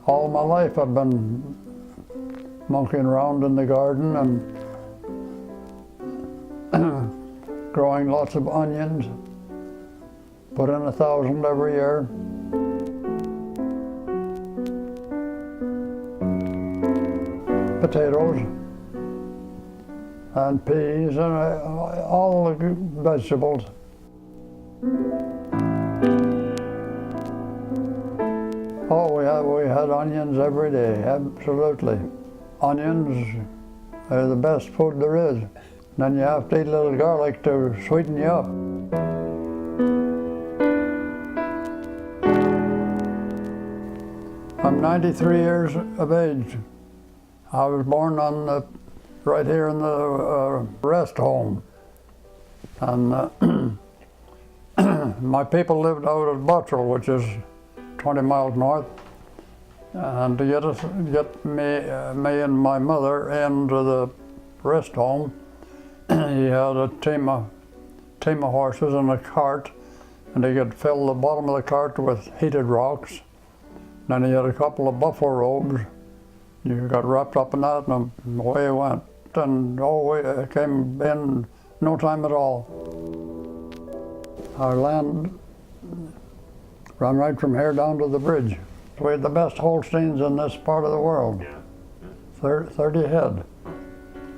All my life I've been monkeying around in the garden and growing lots of onions, put in 1,000 every year. Potatoes and peas and all the vegetables. Oh, we had onions every day, absolutely. Onions are the best food there is. Then you have to eat a little garlic to sweeten you up. I'm 93 years of age. I was born right here in the rest home. And my people lived out at Bottrell, which is 20 miles north. And to get me and my mother into the rest home, he had a team of horses and a cart, and he could fill the bottom of the cart with heated rocks. Then he had a couple of buffalo robes. You got wrapped up in that, and away it went. And it came in no time at all. Our land ran right from here down to the bridge. We had the best Holsteins in this part of the world. 30 head.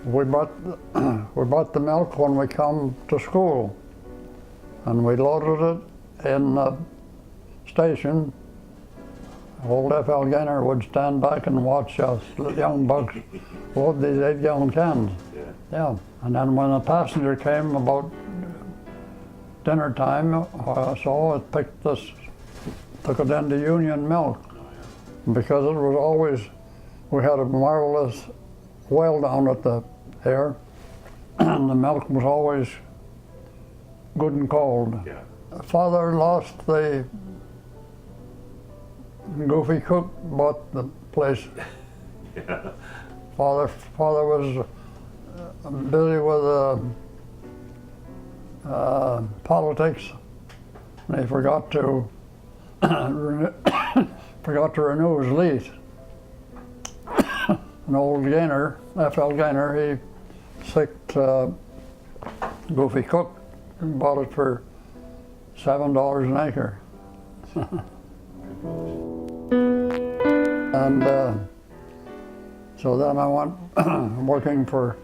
We bought the milk when we come to school, and we loaded it in the station. Old F.L. Gaynor would stand back and watch us young bucks load these 8-gallon cans. Yeah. And then when a passenger came about dinner time, so it took it into Union milk. Because it was always, we had a marvelous well down at the here, and the milk was always good and cold. Yeah. Father lost the Goofy Cook bought the place. Yeah. Father was busy with politics, and he forgot to renew his lease. An old Gaynor, F.L. Gaynor, he sicked Goofy Cook and bought it for $7 an acre. And so then I went working for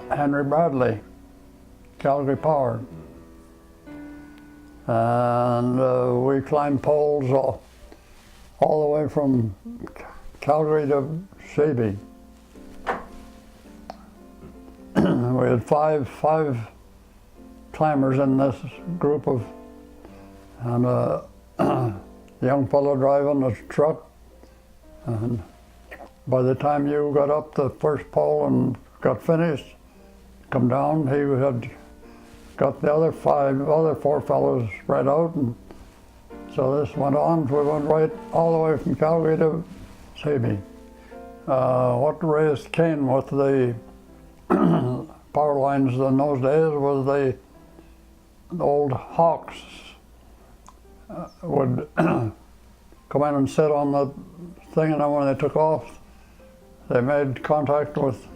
Henry Bradley, Calgary Power. And we climbed poles all the way from Calgary to Seabee. We had five climbers in this group and a young fellow driving a truck. And by the time you got up the first pole and got finished, come down, he had got the other four fellows spread out, and so this went on. We went right all the way from Calgary to Seabee. What raised Cain with the power lines in those days was the old hawks would come in and sit on the thing, and then when they took off, they made contact with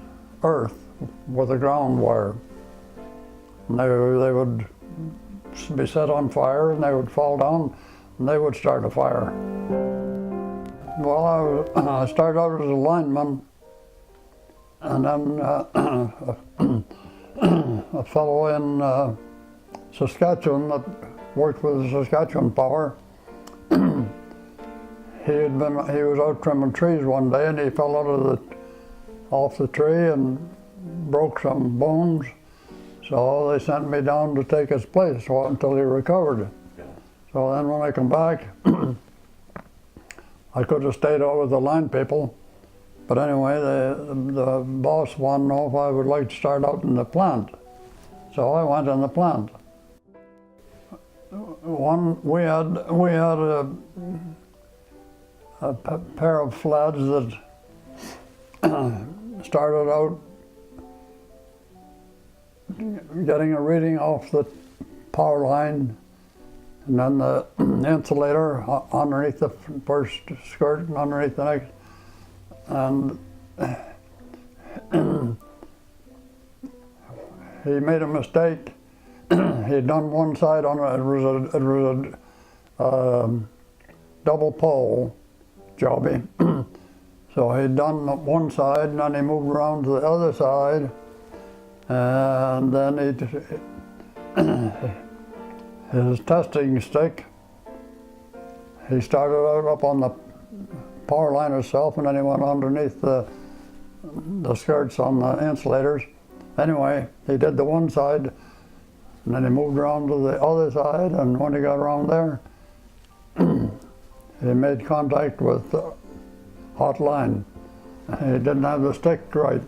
earth, with the ground wire. And they would be set on fire, and they would fall down, and they would start a fire. Well, I started out as a lineman, and then a fellow in Saskatchewan that worked with the Saskatchewan Power, he was out trimming trees one day, and he fell off the tree and broke some bones. So they sent me down to take his place until he recovered. Yeah. So then when I come back, I could have stayed out with the line people, but anyway, the boss wanted to know if I would like to start out in the plant. So I went in the plant. We had a pair of floods that started out getting a reading off the power line and then the insulator underneath the first skirt and underneath the next. And he made a mistake. He'd done one side on it. It was a double pole jobby. So he'd done one side, and then he moved around to the other side, and then his testing stick, he started out up on the power line itself, and then he went underneath the skirts on the insulators. Anyway, he did the one side, and then he moved around to the other side, and when he got around there, he made contact with the hot line. He didn't have the stick right.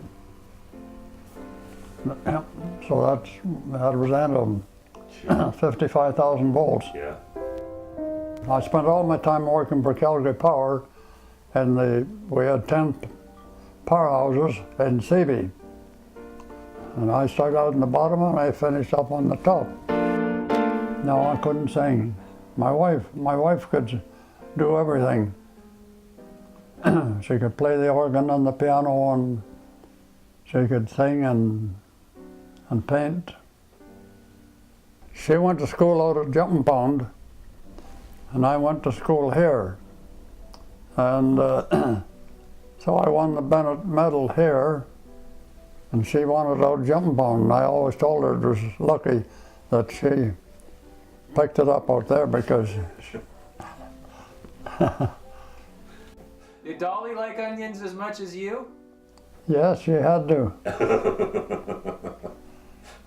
So that was the end of him. 55,000 volts. Yeah. I spent all my time working for Calgary Power, and we had 10 powerhouses in Seavey. And I started out in the bottom and I finished up on the top. No, I couldn't sing. My wife could do everything. She could play the organ and the piano, and she could sing and paint. She went to school out at Jumping Pond, and I went to school here. And so I won the Bennett Medal here, and she won it out Jumping Pond. And I always told her it was lucky that she picked it up out there, because Did Dolly like onions as much as you? yes, she had to.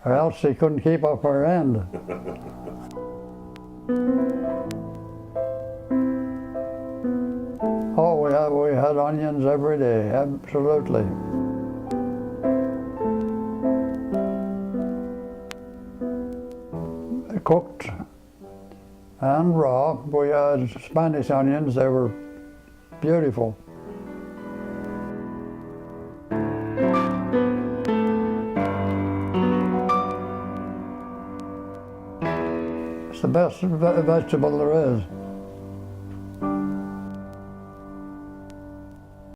Or else she couldn't keep up her end. Oh, we had onions every day, absolutely. Cooked and raw. We had Spanish onions, they were beautiful. It's the best vegetable there is.